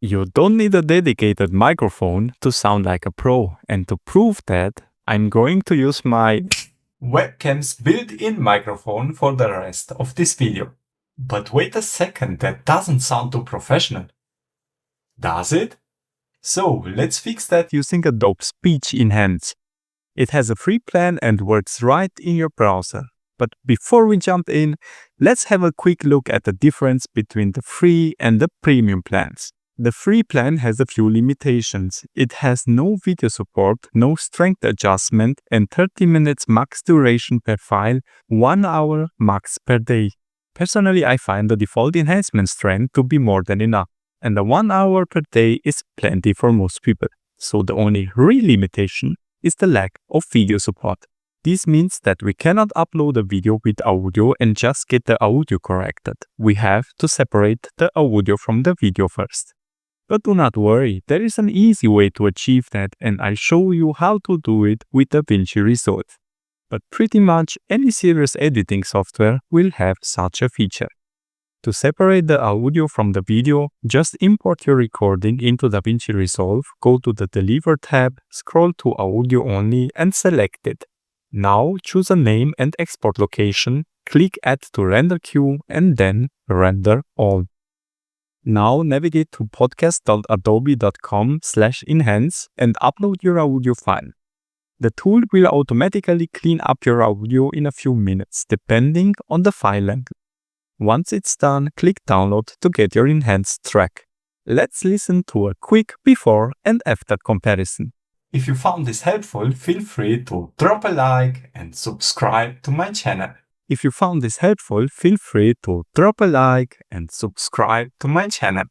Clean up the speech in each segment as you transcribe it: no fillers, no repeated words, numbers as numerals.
You don't need a dedicated microphone to sound like a pro, and to prove that, I'm going to use my webcam's built-in microphone for the rest of this video. But wait a second, that doesn't sound too professional. Does it? So let's fix that using Adobe Speech Enhance. It has a free plan and works right in your browser. But before we jump in, let's have a quick look at the difference between the free and the premium plans. The free plan has a few limitations. It has no video support, no strength adjustment, and 30 minutes max duration per file, 1 hour max per day. Personally, I find the default enhancement strength to be more than enough, and the 1 hour per day is plenty for most people. So the only real limitation is the lack of video support. This means that we cannot upload a video with audio and just get the audio corrected. We have to separate the audio from the video first. But do not worry, there is an easy way to achieve that, and I'll show you how to do it with DaVinci Resolve. But pretty much any serious editing software will have such a feature. To separate the audio from the video, just import your recording into DaVinci Resolve, go to the Deliver tab, scroll to Audio Only and select it. Now choose a name and export location, click Add to Render Queue and then Render All. Now navigate to podcast.adobe.com/enhance and upload your audio file. The tool will automatically clean up your audio in a few minutes, depending on the file length. Once it's done, click Download to get your enhanced track. Let's listen to a quick before and after comparison. If you found this helpful, feel free to drop a like and subscribe to my channel. If you found this helpful, feel free to drop a like and subscribe to my channel.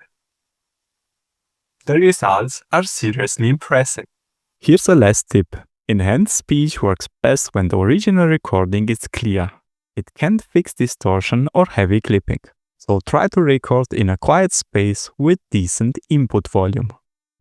The results are seriously impressive. Here's a last tip. Enhanced speech works best when the original recording is clear. It can't fix distortion or heavy clipping. So try to record in a quiet space with decent input volume.